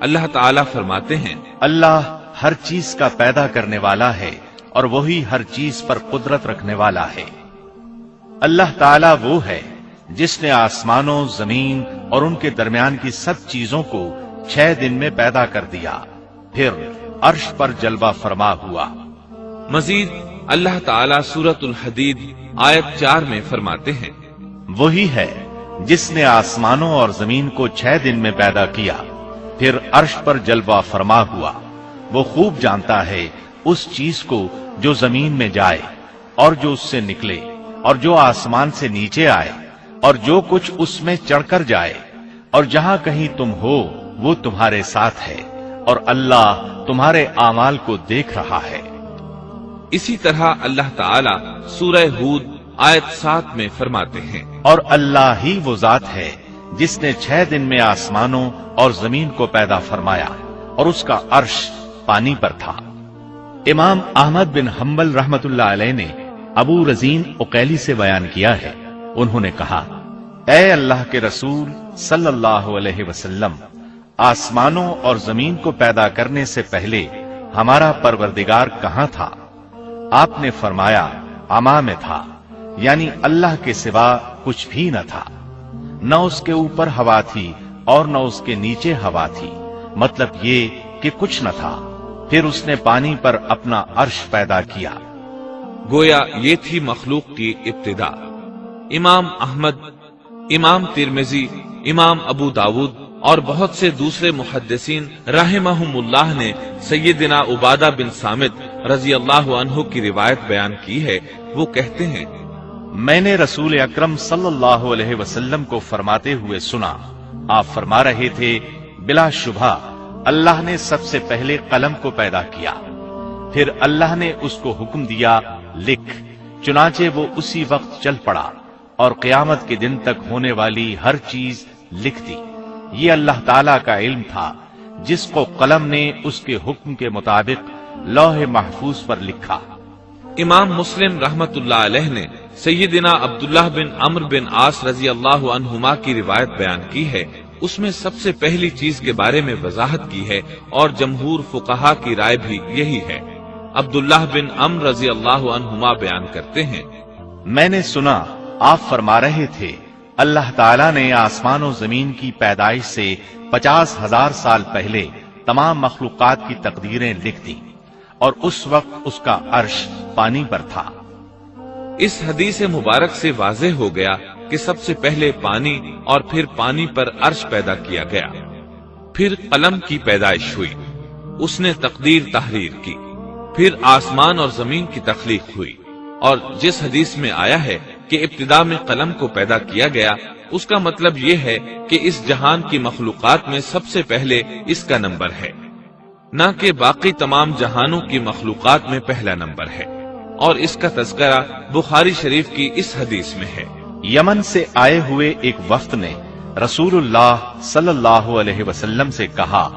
اللہ تعالیٰ فرماتے ہیں، اللہ ہر چیز کا پیدا کرنے والا ہے اور وہی ہر چیز پر قدرت رکھنے والا ہے۔ اللہ تعالیٰ وہ ہے جس نے آسمانوں، زمین اور ان کے درمیان کی سب چیزوں کو 6 دن میں پیدا کر دیا، پھر عرش پر جلوہ فرما ہوا۔ مزید اللہ تعالیٰ سورۃ الحدید آیت 4 میں فرماتے ہیں، وہی ہے جس نے آسمانوں اور زمین کو 6 دن میں پیدا کیا، پھر عرش پر جلوہ فرما ہوا۔ وہ خوب جانتا ہے اس چیز کو جو زمین میں جائے اور جو اس سے نکلے اور جو آسمان سے نیچے آئے اور جو کچھ اس میں چڑھ کر جائے، اور جہاں کہیں تم ہو وہ تمہارے ساتھ ہے، اور اللہ تمہارے اعمال کو دیکھ رہا ہے۔ اسی طرح اللہ تعالیٰ سورہ ہود آیت 7 میں فرماتے ہیں، اور اللہ ہی وہ ذات ہے جس نے 6 دن میں آسمانوں اور زمین کو پیدا فرمایا اور اس کا عرش پانی پر تھا۔ امام احمد بن حنبل رحمت اللہ علیہ نے ابو رزین عقیلی سے بیان کیا ہے، انہوں نے کہا، اے اللہ کے رسول صلی اللہ علیہ وسلم، آسمانوں اور زمین کو پیدا کرنے سے پہلے ہمارا پروردگار کہاں تھا؟ آپ نے فرمایا، عما میں تھا، یعنی اللہ کے سوا کچھ بھی نہ تھا، نہ اس کے اوپر ہوا تھی اور نہ اس کے نیچے ہوا تھی، مطلب یہ کہ کچھ نہ تھا، پھر اس نے پانی پر اپنا عرش پیدا کیا۔ گویا یہ تھی مخلوق کی ابتدا۔ امام احمد، امام ترمذی، امام ابو داود اور بہت سے دوسرے محدثین رحمہم اللہ نے سیدنا عبادہ بن صامت رضی اللہ عنہ کی روایت بیان کی ہے۔ وہ کہتے ہیں، میں نے رسول اکرم صلی اللہ علیہ وسلم کو فرماتے ہوئے سنا، آپ فرما رہے تھے، بلا شبہ اللہ نے سب سے پہلے قلم کو پیدا کیا، پھر اللہ نے اس کو حکم دیا، لکھ، چنانچہ وہ اسی وقت چل پڑا اور قیامت کے دن تک ہونے والی ہر چیز لکھ دی۔ یہ اللہ تعالیٰ کا علم تھا جس کو قلم نے اس کے حکم کے مطابق لوح محفوظ پر لکھا۔ امام مسلم رحمت اللہ علیہ نے سیدنا عبداللہ بن عمرو بن عاص رضی اللہ عنہما کی روایت بیان کی ہے، اس میں سب سے پہلی چیز کے بارے میں وضاحت کی ہے اور جمہور فقہا کی رائے بھی یہی ہے۔ عبداللہ بن عمرو رضی اللہ عنہما بیان کرتے ہیں، میں نے سنا آپ فرما رہے تھے، اللہ تعالیٰ نے آسمان و زمین کی پیدائش سے 50,000 سال پہلے تمام مخلوقات کی تقدیریں لکھ دیں، اور اس وقت اس کا عرش پانی پر تھا۔ اس حدیث مبارک سے واضح ہو گیا کہ سب سے پہلے پانی اور پھر پانی پر عرش پیدا کیا گیا، پھر قلم کی پیدائش ہوئی، اس نے تقدیر تحریر کی، پھر آسمان اور زمین کی تخلیق ہوئی، اور جس حدیث میں آیا ہے کہ ابتدا میں قلم کو پیدا کیا گیا، اس کا مطلب یہ ہے کہ اس جہان کی مخلوقات میں سب سے پہلے اس کا نمبر ہے، نہ کہ باقی تمام جہانوں کی مخلوقات میں پہلا نمبر ہے، اور اس کا تذکرہ بخاری شریف کی اس حدیث میں ہے۔ یمن سے آئے ہوئے ایک وفد نے رسول اللہ صلی اللہ علیہ وسلم سے کہا،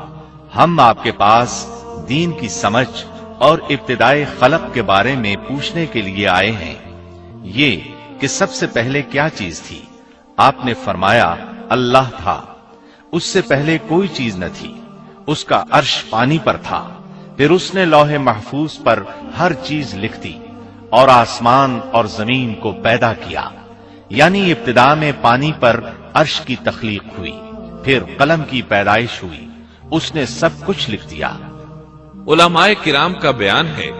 ہم آپ کے پاس دین کی سمجھ اور ابتدائی خلق کے بارے میں پوچھنے کے لیے آئے ہیں، یہ کہ سب سے پہلے کیا چیز تھی؟ آپ نے فرمایا، اللہ تھا، اس سے پہلے کوئی چیز نہ تھی، اس کا عرش پانی پر تھا، پھر اس نے لوح محفوظ پر ہر چیز لکھ دی اور آسمان اور زمین کو پیدا کیا، یعنی ابتدا میں پانی پر عرش کی تخلیق ہوئی، پھر قلم کی پیدائش ہوئی، اس نے سب کچھ لکھ دیا۔ علماء کرام کا بیان ہے،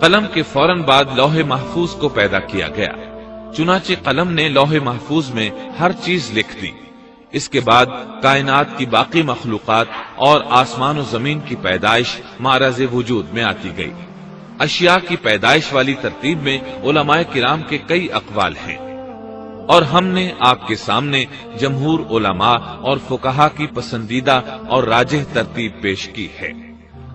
قلم کے فوراً بعد لوح محفوظ کو پیدا کیا گیا، چنانچہ قلم نے لوح محفوظ میں ہر چیز لکھ دی۔ اس کے بعد کائنات کی باقی مخلوقات اور آسمان و زمین کی پیدائش معرض وجود میں آتی گئی۔ اشیاء کی پیدائش والی ترتیب میں علماء کرام کے کئی اقوال ہیں، اور ہم نے آپ کے سامنے جمہور علماء اور فقہا کی پسندیدہ اور راجح ترتیب پیش کی ہے۔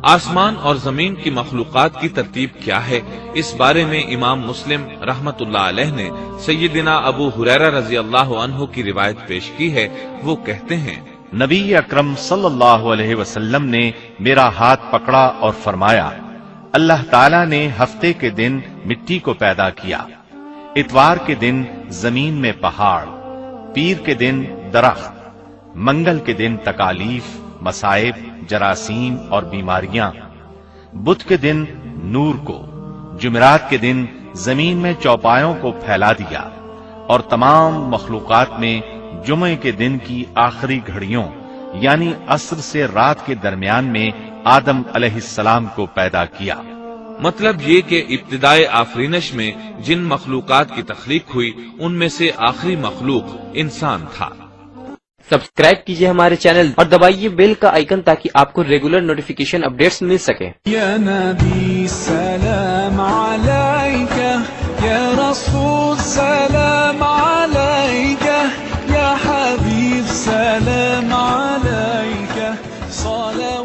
آسمان اور زمین کی مخلوقات کی ترتیب کیا ہے، اس بارے میں امام مسلم رحمت اللہ علیہ نے سیدنا ابو ہریرہ رضی اللہ عنہ کی روایت پیش کی ہے۔ وہ کہتے ہیں، نبی اکرم صلی اللہ علیہ وسلم نے میرا ہاتھ پکڑا اور فرمایا، اللہ تعالیٰ نے ہفتے کے دن مٹی کو پیدا کیا، اتوار کے دن زمین میں پہاڑ، پیر کے دن درخت، منگل کے دن تکالیف مصائب، جراثیم اور بیماریاں۔ بدھ کے دن نور کو، جمعرات کے دن زمین میں چوپایوں کو پھیلا دیا، اور تمام مخلوقات میں جمعے کے دن کی آخری گھڑیوں یعنی عصر سے رات کے درمیان میں آدم علیہ السلام کو پیدا کیا۔ مطلب یہ کہ ابتدائے آفرینش میں جن مخلوقات کی تخلیق ہوئی ان میں سے آخری مخلوق انسان تھا۔ سبسکرائب کیجئے ہمارے چینل اور دبائیے بیل کا آئیکن تاکہ آپ کو ریگولر نوٹیفیکیشن اپڈیٹس مل سکیں۔ یا نبی سلام علیکہ، یا رسول سلام علیکہ، یا حبیب سلام علیکہ، صلاة